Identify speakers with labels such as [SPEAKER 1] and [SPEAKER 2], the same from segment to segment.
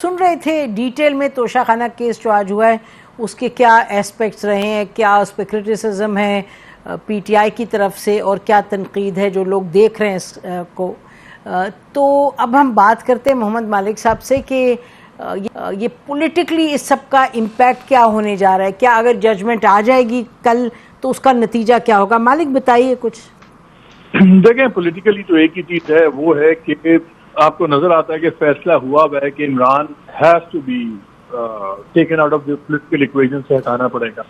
[SPEAKER 1] सुन रहे थे डिटेल में तोशाखाना केस जो आज हुआ है उसके क्या एस्पेक्ट्स रहे हैं, क्या उस पर क्रिटिसिज्म है पीटीआई की तरफ से और क्या तनकीद है जो लोग देख रहे हैं इसको। तो अब हम बात करते हैं मोहम्मद मालिक साहब से कि ये पॉलिटिकली इस सब का इम्पैक्ट क्या होने जा रहा है, क्या अगर जजमेंट आ जाएगी कल तो उसका नतीजा क्या होगा। मालिक बताइए कुछ।
[SPEAKER 2] देखें, पॉलिटिकली तो एक ही चीज है, वो है कि आपको नजर आता है कि फैसला हुआ है कि Imran has to be taken out of the political equation से हटाना पड़ेगा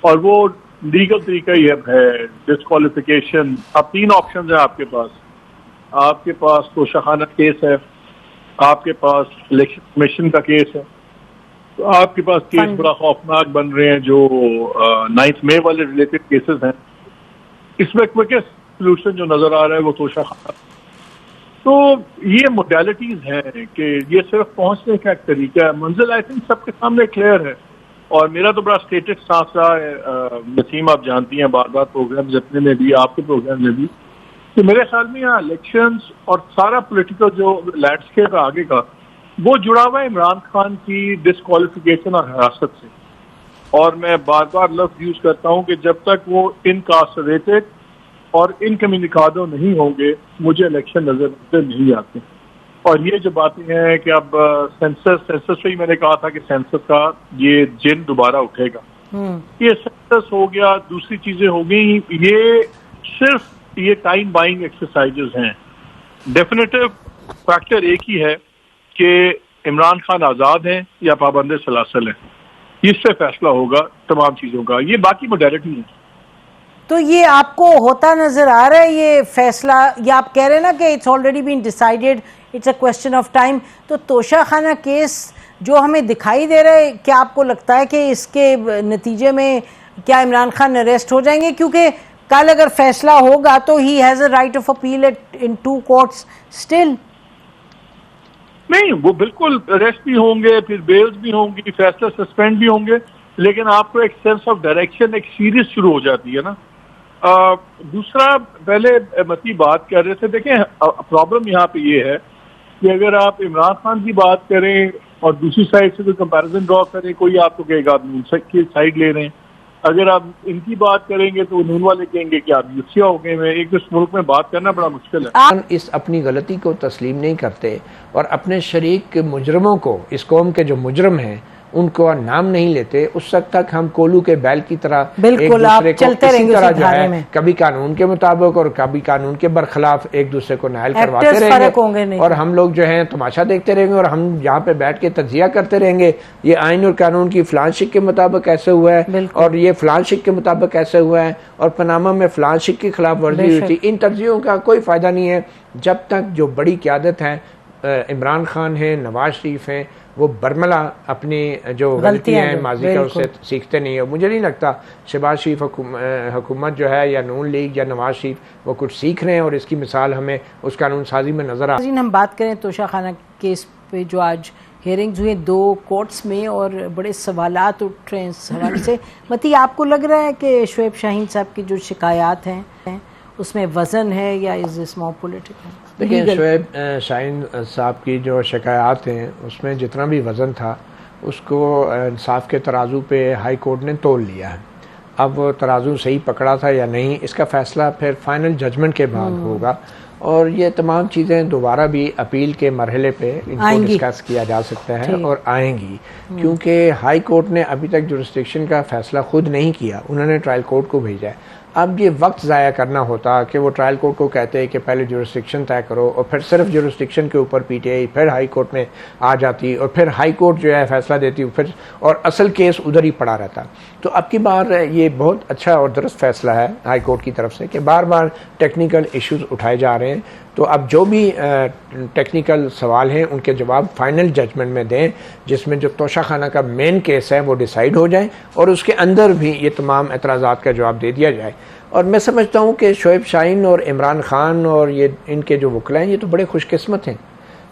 [SPEAKER 2] और वो लीगल तरीका ही है डिस्क्वालिफिकेशन। अब तीन ऑप्शन है आपके पास तोशाखाना केस है, आपके पास इलेक्शन कमीशन का केस है, तो आपके पास केस बड़ा खौफनाक बन रहे हैं जो 9 मई वाले रिलेटेड केसेस हैं। इसमें क्विकेस्ट सोल्यूशन जो नजर आ रहा है वो तोशाखाना। तो ये मोडेलिटीज हैं कि ये सिर्फ पहुंचने का एक तरीका है। मंजिल आई थिंक सबके सामने क्लियर है और मेरा तो बड़ा स्टेटेड सांस रहा है। नसीम, आप जानती हैं बार बार प्रोग्राम जितने में भी, आपके प्रोग्राम में भी, कि मेरे ख्याल में यहाँ इलेक्शंस और सारा पॉलिटिकल जो लैंडस्केप है आगे का, वो जुड़ा हुआ है इमरान खान की डिस्क्वालिफिकेशन और हिरासत से। और मैं बार बार लफ्ज यूज करता हूँ कि जब तक वो इनकार्सरेटेड और इनकम्युनिकाडो नहीं होंगे मुझे इलेक्शन नजर नहीं आते। और ये जो बातें हैं कि अब सेंसस पे ही मैंने कहा था कि सेंसस का ये जिन दोबारा उठेगा, ये सेंसस हो गया, दूसरी चीजें हो गई, ये सिर्फ ये टाइम बाइंग एक्सरसाइजेज हैं। डेफिनेटिव फैक्टर एक ही है कि इमरान खान आजाद हैं या पाबंद सलासल हैं, इससे फैसला होगा तमाम चीजों का। ये बाकी मोडेलिटी है।
[SPEAKER 1] तो ये आपको होता नजर आ रहा है ये फैसला, या आप कह रहे हैं ना कि it's already been decided, it's a question of time. तो तोशाखाना केस जो हमें दिखाई दे रहा है, क्या आपको लगता है कि इसके नतीजे में क्या इमरान खान अरेस्ट हो जाएंगे? क्योंकि कल अगर फैसला होगा तो he has a right of appeal in 2 courts still.
[SPEAKER 2] नहीं, वो बिल्कुल अरेस्ट भी होंगे, फिर बेल्स भी होंगी, फैसला सस्पेंड भी होंगे, लेकिन आपको एक सेंस ऑफ डायरेक्शन, एक सीरीज शुरू हो जाती है ना। दूसरा, पहले मती बात कर रहे थे, देखें प्रॉब्लम यहाँ पे ये है कि अगर आप इमरान खान की बात करें और दूसरी साइड से कोई कंपैरिजन ड्रॉ करें, कोई आपको कहेगा आप नून की साइड ले रहे हैं। अगर आप इनकी बात करेंगे तो नून वाले कहेंगे कि आप यूसिया हो गए हैं। एक इस मुल्क में बात करना बड़ा मुश्किल है।
[SPEAKER 3] इस अपनी गलती को तस्लीम नहीं करते और अपने शरीक मुजरमों को, इस कौम के जो मुजरम हैं उनको नाम नहीं लेते, उस वक्त तक हम कोलू के बैल की तरह एक दूसरे को इसी तरह जो है कभी कानून के मुताबिक और कभी कानून के बरखिलाफ एक दूसरे को नायल करवाते रहेंगे और हम लोग जो है तमाशा देखते रहेंगे और हम यहाँ पे बैठ के तजिया करते रहेंगे ये आइन और कानून की फलान शिक के मुताबिक ऐसे हुआ है और ये फलान शिक के मुताबिक ऐसे हुआ है और पनामा में फलान शिक की खिलाफ वर्जी हुई थी। इन तजियों का कोई फायदा नहीं है जब तक जो बड़ी क़यादत है इमरान खान है, नवाज शरीफ हैं, वो बरमला अपनी जो गलतियां हैं माजी का उससे सीखते नहीं है। मुझे नहीं लगता शहबाज शरीफ हुकूमत जो है या नून लीग या नवाज शरीफ वो कुछ सीख रहे हैं और इसकी मिसाल हमें उस कानून साजी में नजर आ।
[SPEAKER 1] हम बात करें तोशाखाना केस पे जो आज हेयरिंग्स हुए 2 कोर्ट्स में और बड़े सवालात उठ रहे हैं इस हवाले से। मती, आपको लग रहा है कि शोएब शाहीन साहब की जो शिकायत हैं उसमें वजन है या इज दिस मोर पॉलिटिकल?
[SPEAKER 3] देखिए, शोएब शाहीन साहब की जो शिकायत हैं उसमें जितना भी वज़न था उसको इंसाफ के तराजू पे हाई कोर्ट ने तोल लिया है। अब वो तराजू सही पकड़ा था या नहीं, इसका फ़ैसला फिर फाइनल जजमेंट के बाद होगा और ये तमाम चीज़ें दोबारा भी अपील के मरहले पे इनको डिस्कस किया जा सकता है और आएंगी, क्योंकि हाई कोर्ट ने अभी तक जुरिस्डिक्शन का फ़ैसला खुद नहीं किया, उन्होंने ट्रायल कोर्ट को भेजा है। अब ये वक्त ज़ाया करना होता कि वो ट्रायल कोर्ट को कहते हैं कि पहले जुरिस्डिक्शन तय करो और फिर सिर्फ जुरिस्डिक्शन के ऊपर पीटीआई फिर हाई कोर्ट में आ जाती और फिर हाई कोर्ट जो है फैसला देती फिर और असल केस उधर ही पड़ा रहता। तो अब की बार ये बहुत अच्छा और दुरुस्त फैसला है हाई कोर्ट की तरफ से कि बार बार टेक्निकल इश्यूज उठाए जा रहे हैं। तो अब जो भी टेक्निकल सवाल हैं उनके जवाब फाइनल जजमेंट में दें, जिसमें जो तोशाखाना का मेन केस है वो डिसाइड हो जाए और उसके अंदर भी ये तमाम एतराज़ात का जवाब दे दिया जाए। और मैं समझता हूँ कि शोएब शाहीन और इमरान खान और ये इनके जो वकला हैं ये तो बड़े खुशकिस्मत हैं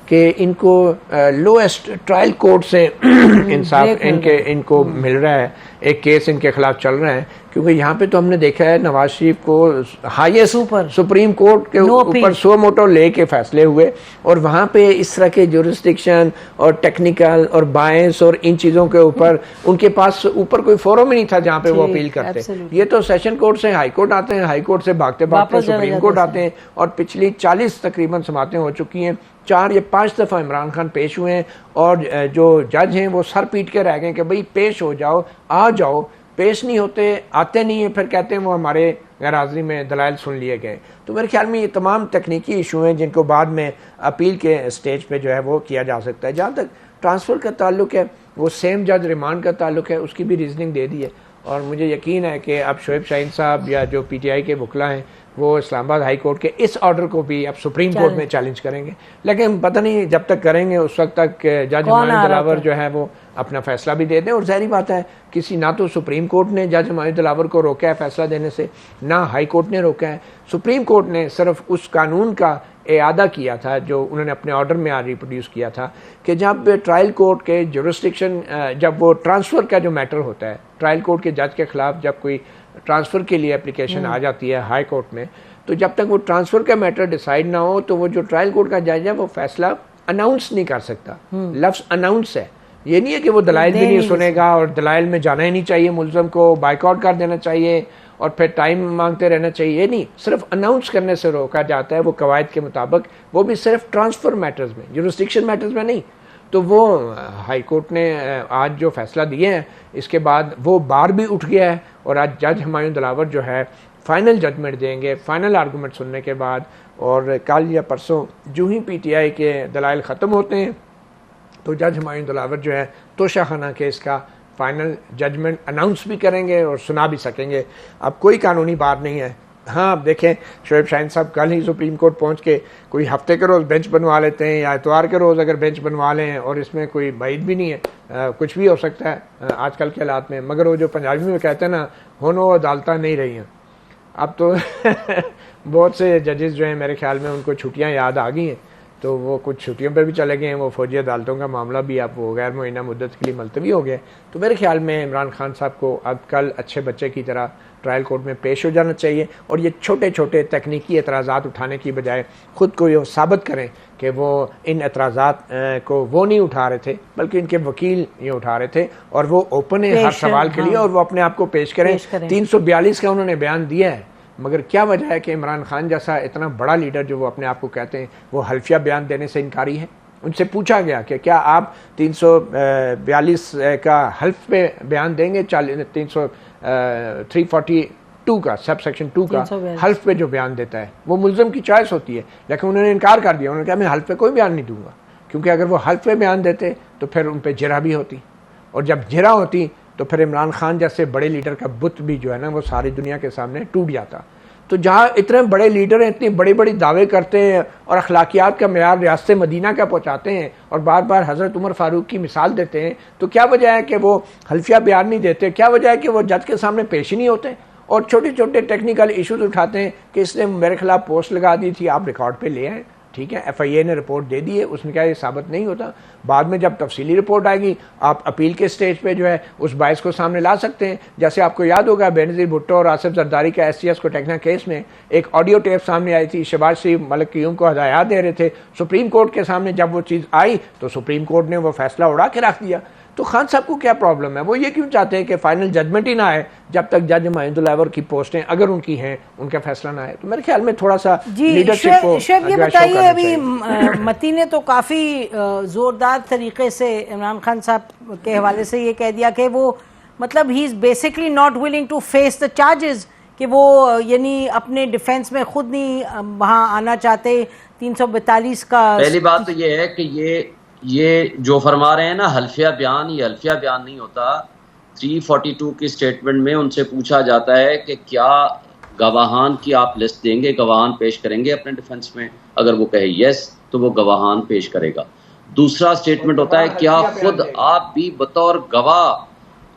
[SPEAKER 3] कि इनको लोएस्ट ट्रायल कोर्ट से इंसाफ इनको मिल रहा है, एक केस इनके खिलाफ चल रहा है, क्योंकि यहाँ पे तो हमने देखा है नवाज शरीफ को हाईएस्ट सुप्रीम कोर्ट के ऊपर सो मोटो लेके फैसले हुए, और वहाँ पे इस तरह के जुरिस्डिक्शन और टेक्निकल और बायस और इन चीज़ों के ऊपर उनके पास ऊपर कोई फोरम ही नहीं था जहाँ पे वो अपील करते। ये तो सेशन कोर्ट से हाई कोर्ट आते हैं, हाई कोर्ट से भागते भागते सुप्रीम कोर्ट आते हैं, और पिछली 40 तकरीबन समातें हो चुकी हैं, 4 या 5 दफ़ा इमरान खान पेश हुए हैं, और जो जज हैं वो सर पीट के रह गए कि भाई पेश हो जाओ, आ जाओ, पेश नहीं होते, आते नहीं है, फिर कहते हैं वो हमारे गैर हाज़िरी में दलाइल सुन लिए गए। तो मेरे ख्याल में ये तमाम तकनीकी इशू हैं जिनको बाद में अपील के स्टेज पे जो है वो किया जा सकता है। जहाँ तक ट्रांसफ़र का ताल्लुक है, वो सेम जज रिमांड का ताल्लुक है, उसकी भी रीजनिंग दे दी है, और मुझे यकीन है कि अब शोएब शाहीन साहब या जो PTI के वकला हैं वो इस्लामाबाद हाई कोर्ट के इस ऑर्डर को भी अब सुप्रीम कोर्ट में चैलेंज करेंगे, लेकिन पता नहीं जब तक करेंगे उस वक्त तक जज हुमायूं दिलावर जो है वो अपना फैसला भी दे दें। और ज़ाहिर बात है किसी ना तो सुप्रीम कोर्ट ने जज हुमायूं दिलावर को रोका है फैसला देने से, ना हाई कोर्ट ने रोका है। सुप्रीम कोर्ट ने सिर्फ उस कानून का इआदा किया था जो उन्होंने अपने ऑर्डर में आज रिप्रोड्यूस किया था कि जब ट्रायल कोर्ट के जुरिस्डिक्शन, जब वो ट्रांसफ़र का जो मैटर होता है, ट्रायल कोर्ट के जज के खिलाफ जब कोई ट्रांसफ़र के लिए एप्लीकेशन आ जाती है हाई कोर्ट में, तो जब तक वो ट्रांसफ़र का मैटर डिसाइड ना हो तो वो जो ट्रायल कोर्ट का जज है वो फैसला अनाउंस नहीं कर सकता। लफ्ज़ अनाउंस है, ये नहीं है कि वो दलाइल भी नहीं सुनेगा और दलाइल में जाना ही नहीं चाहिए, मुलज़म को बाइकआउट कर देना चाहिए और फिर टाइम मांगते रहना चाहिए, नहीं, सिर्फ अनाउंस करने से रोका जाता है वो कवायद के मुताबिक, वो भी सिर्फ ट्रांसफ़र मैटर्स में, जुरिस्डिक्शन मैटर्स में नहीं। तो वो हाई कोर्ट ने आज जो फैसला दिए हैं इसके बाद वो बार भी उठ गया है, और आज जज हुमायूं दिलावर जो है फाइनल जजमेंट देंगे फाइनल आर्गूमेंट सुनने के बाद, और कल या परसों जो ही PTI के दलाइल ख़त्म होते हैं तो जज हुमायूं दिलावर जो है तोशाखाना केस का फाइनल जजमेंट अनाउंस भी करेंगे और सुना भी सकेंगे। अब कोई कानूनी बात नहीं है। हाँ, अब देखें शोएब शाहीन साहब कल ही सुप्रीम कोर्ट पहुंच के कोई हफ्ते के रोज़ बेंच बनवा लेते हैं या इतवार के रोज़ अगर बेंच बनवा लें, और इसमें कोई बाइद भी नहीं है, कुछ भी हो सकता है आजकल के हालात में। मगर वो जो पंजाबी में कहते हैं ना, होनो अदालत नहीं रही हैं अब तो बहुत से जजेस जो हैं मेरे ख्याल में उनको छुट्टियां याद आ गई हैं, तो वो कुछ छुट्टियों पर भी चले गए हैं। वो फौजी अदालतों का मामला भी अब वो गैर मुअय्यना मुद्दत के लिए मुलतवी हो गया। तो मेरे ख्याल में इमरान खान साहब को अब कल अच्छे बच्चे की तरह ट्रायल कोर्ट में पेश हो जाना चाहिए, और ये छोटे छोटे तकनीकी एतराज़ात उठाने की बजाय ख़ुद को ये साबित करें कि वो इन एतराज़ात को वो नहीं उठा रहे थे बल्कि इनके वकील ये उठा रहे थे, और वो ओपन है हर सवाल के लिए, और वो अपने आप को पेश करें। 342 का उन्होंने बयान दिया है, मगर क्या वजह है कि इमरान खान जैसा इतना बड़ा लीडर जो वो अपने आप को कहते हैं वो हल्फिया बयान देने से इनकारी है। उनसे पूछा गया कि क्या आप 342 का हल्फ पे बयान देंगे, 342 का सब सेक्शन 2 का हल्फ पे जो बयान देता है वो मुल्ज़म की चॉइस होती है, लेकिन उन्होंने इनकार कर दिया। उन्होंने कहा मैं हल्फ पे कोई बयान नहीं दूंगा, क्योंकि अगर वो हल्फ पे बयान देते तो फिर उन पर जिरा भी होती, और जब जिरा होती तो फिर इमरान खान जैसे बड़े लीडर का बुत भी जो है ना वो सारी दुनिया के सामने टूट जाता। तो जहाँ इतने बड़े लीडर हैं, इतनी बड़ी बड़ी दावे करते हैं और अखलाकियात का मेयार रियासत मदीना का पहुँचाते हैं और बार बार हज़रत उमर फ़ारूक की मिसाल देते हैं, तो क्या वजह है कि वो हल्फिया बयान नहीं देते? क्या वजह है कि वो जज के सामने पेश ही नहीं होते और छोटे छोटे टेक्निकल इशूज़ उठाते हैं कि इसने मेरे खिलाफ पोस्ट लगा दी थी, आप रिकॉर्ड पे ले आए, ठीक है, FIA ने रिपोर्ट दे दी है, उसमें क्या ये साबित नहीं होता? बाद में जब तफसीली रिपोर्ट आएगी आप अपील के स्टेज पे जो है उस बाइस को सामने ला सकते हैं। जैसे आपको याद होगा बेनज़ीर भुट्टो और आसिफ जरदारी का STS को टेक्ना केस में एक ऑडियो टेप सामने आई थी, शहबाज शरीफ मलिक क़य्यूम को हदायत दे रहे थे। सुप्रीम कोर्ट के सामने जब वो चीज़ आई तो सुप्रीम कोर्ट ने वो फैसला उड़ा के रख दिया। तो खान साहब को क्या प्रॉब्लम है? वो ये क्यों चाहते हैं कि फाइनल जजमेंट ही ना आए जब तक जज हुमायूं दिलावर की पोस्टें अगर उनकी हैं उनका फैसला ना आए? तो मेरे ख्याल में थोड़ा सा लीडरशिप को
[SPEAKER 1] ये बताइए, अभी मती ने तो काफ़ी ज़ोरदार तरीके से इमरान खान साहब के हवाले से ये कह दिया कि वो मतलब he is basically not willing to face the charges, कि वो यानी अपने डिफेंस में खुद नहीं वहाँ आना चाहते। 342 का
[SPEAKER 4] पहली बात तो ये है कि ये जो फरमा रहे हैं ना हल्फिया बयान, ये हल्फिया बयान नहीं होता। 342 की स्टेटमेंट में उनसे पूछा जाता है कि क्या गवाहान की आप लिस्ट देंगे, गवाहान पेश करेंगे अपने डिफेंस में? अगर वो कहे यस तो वो गवाहान पेश करेगा। दूसरा स्टेटमेंट होता है क्या खुद आप भी बतौर गवाह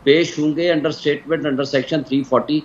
[SPEAKER 4] पेश होंगे अंडर स्टेटमेंट अंडर सेक्शन 340,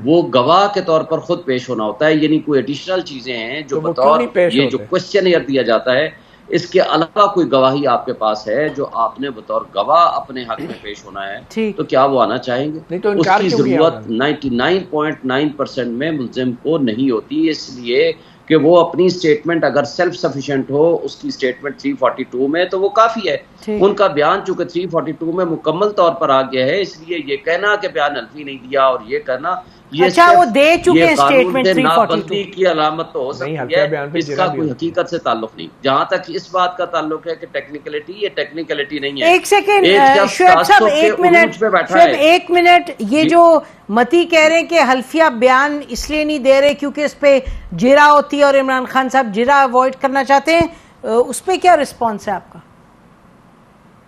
[SPEAKER 4] वो गवाह के तौर पर खुद पेश होना होता है। यानी कोई एडिशनल चीजें हैं जो बतौर ये जो क्वेश्चन दिया जाता है इसके अलावा कोई गवाही आपके पास है जो आपने बतौर गवाह अपने हक में पेश होना है, तो क्या वो आना चाहेंगे?
[SPEAKER 3] नहीं तो इनकार
[SPEAKER 4] उसकी जरूरत 99.9% में मुल्जिम को नहीं होती, इसलिए कि वो अपनी स्टेटमेंट अगर सेल्फ सफिशिएंट हो, उसकी स्टेटमेंट 342 में, तो वो काफी है। उनका बयान चूंकि 342 में मुकम्मल तौर पर आ गया है, इसलिए ये कहना कि बयान हल्फी नहीं दिया और ये करना, ये
[SPEAKER 1] अच्छा वो दे चुके हैं स्टेटमेंट 342
[SPEAKER 4] की अलामत तो हो सकती है, इसका कोई हकीकत से ताल्लुक नहीं। जहां तक इस बात का ताल्लुक है कि टेक्निकलिटी, ये टेक्निकलिटी नहीं है।
[SPEAKER 1] एक सेकेंड शुएब साहब, एक मिनट, ये जो मती कह रहे हैं कि हल्फिया बयान इसलिए नहीं दे रहे क्योंकि इस पे जिरा होती है और इमरान खान साहब जिरा अवॉइड करना चाहते हैं, उस पे क्या रिस्पॉन्स है आपका?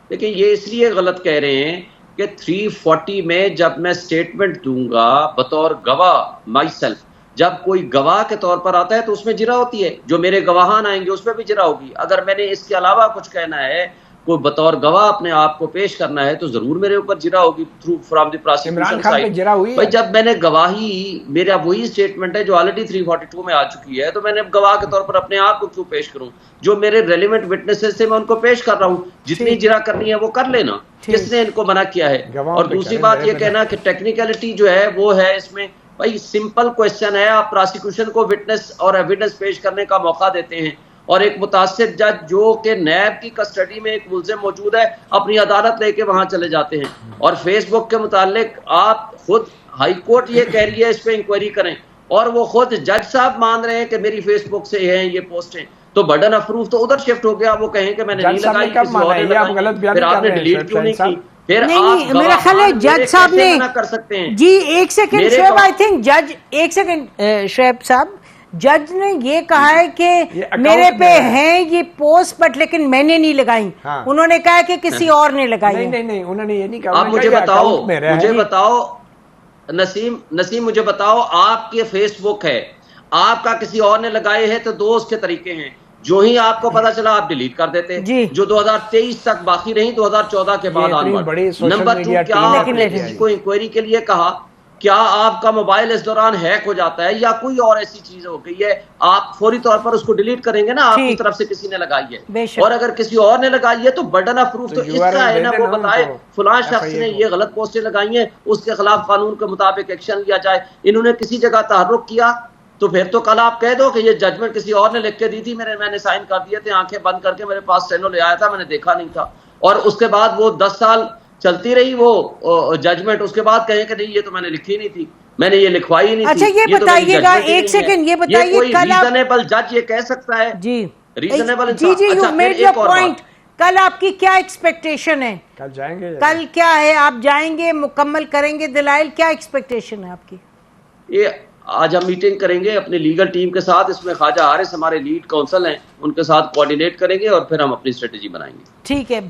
[SPEAKER 4] देखिए, ये इसलिए गलत कह रहे हैं कि 340 में जब मैं स्टेटमेंट दूंगा बतौर गवाह माई सेल्फ, जब कोई गवाह के तौर पर आता है तो उसमें जिरा होती है, जो मेरे गवाहान आएंगे उसमें भी जिरा होगी। अगर मैंने इसके अलावा कुछ कहना है, कोई बतौर गवाह अपने आप को पेश करना है, तो जरूर मेरे ऊपर जिरा होगी through from the prosecution side. भाई जब मैंने गवाही, मेरा वही स्टेटमेंट है जो ऑलरेडी 342 में आ चुकी है, तो मैंने गवाह के तौर पर अपने आप को क्यों पेश करूं? जो मेरे रेलिवेंट विटनेसेस थे मैं उनको पेश कर रहा हूं, जितनी जिरा करनी है वो कर लेना, किसने इनको मना किया है? और दूसरी बात ये कहना कि टेक्निकलिटी जो है वो है इसमें, भाई सिंपल क्वेश्चन है, आप प्रोसिक्यूशन को विटनेस और एविडेंस पेश करने का मौका देते हैं और एक मुतासिर जज जो कि नैब की कस्टडी में एक मुल्जिम मौजूद है, अपनी अदालत लेके वहां चले जाते हैं। और फेसबुक के मुतालिक आप खुद, हाई कोर्ट ये कह रही है इस पे इंक्वायरी करें, और वो खुद जज साहब मान रहे हैं कि मेरी फेसबुक से है ये पोस्टें, तो बर्डन ऑफ प्रूफ तो उधर शिफ्ट हो गया। वो कहें कि मैंने नहीं लगाई, किसी और ने लगाई, फिर आपने डिलीट क्यों नहीं की? फिर
[SPEAKER 1] नहीं, मेरा ख्याल है जज साहब ने
[SPEAKER 4] कर सकते हैं
[SPEAKER 1] जी। एक सेकंड शुएब, आई थिंक जज, एक सेकंड शुएब साहब, जज ने ये कहा है कि मेरे पे हैं ये पोस्ट बट लेकिन मैंने नहीं लगाई। हाँ। उन्होंने कहा कि किसी और ने लगाई।
[SPEAKER 3] नहीं, उन्होंने ये नहीं कहा।
[SPEAKER 4] आप मुझे बताओ नसीम, मुझे बताओ, आपके फेसबुक है, आपका किसी और ने लगाए हैं, तो दो उसके तरीके हैं। जो ही आपको पता चला आप डिलीट कर देते, जो 2023 तक बाकी रही, 2014 के बाद ऑनवर्ड। नंबर 2, क्या आपने किसी को इंक्वायरी के लिए कहा? क्या आपका मोबाइल इस दौरान हैक हो जाता है या कोई और ऐसी चीज हो गई है, आप फौरी तौर पर उसको डिलीट करेंगे ना, आपकी तरफ से किसी ने लगाई है। और अगर किसी और ने लगाई है तो बर्डन ऑफ प्रूफ तो इसका है ना, वो बताए फलां शख्स ने ये गलत पोस्टें लगाई हैं, उसके खिलाफ कानून के मुताबिक एक्शन लिया जाए। इन्होंने किसी जगह तहर्रुक किया तो फिर तो कल आप कह दो कि ये जजमेंट किसी और ने लिख के दी थी, मैंने साइन कर दिए थे, आंखें बंद करके मेरे पास स्टेनो ले आया था, मैंने देखा नहीं था। और उसके बाद वो 10 साल चलती रही वो जजमेंट, उसके बाद कहें कि नहीं ये तो मैंने लिखी नहीं थी, मैंने ये लिखवाई नहीं थी।
[SPEAKER 1] अच्छा ये बताइएगा, एक सेकंड ये बताइए, कल
[SPEAKER 4] रीजनेबल जज ये कह सकता है
[SPEAKER 1] जी,
[SPEAKER 4] रीजनेबल?
[SPEAKER 1] जी, यू मेड योर पॉइंट। कल आपकी क्या एक्सपेक्टेशन है?
[SPEAKER 3] कल जाएंगे,
[SPEAKER 1] कल क्या है, आप जाएंगे, मुकम्मल करेंगे दलाइल, क्या एक्सपेक्टेशन है आपकी?
[SPEAKER 4] ये आज हम मीटिंग करेंगे अपनी लीगल टीम के साथ, इसमें ख्वाजा हारिस हमारे लीड काउंसिल हैं, उनके साथ कोऑर्डिनेट करेंगे और फिर हम अपनी स्ट्रेटेजी बनाएंगे।
[SPEAKER 1] ठीक है।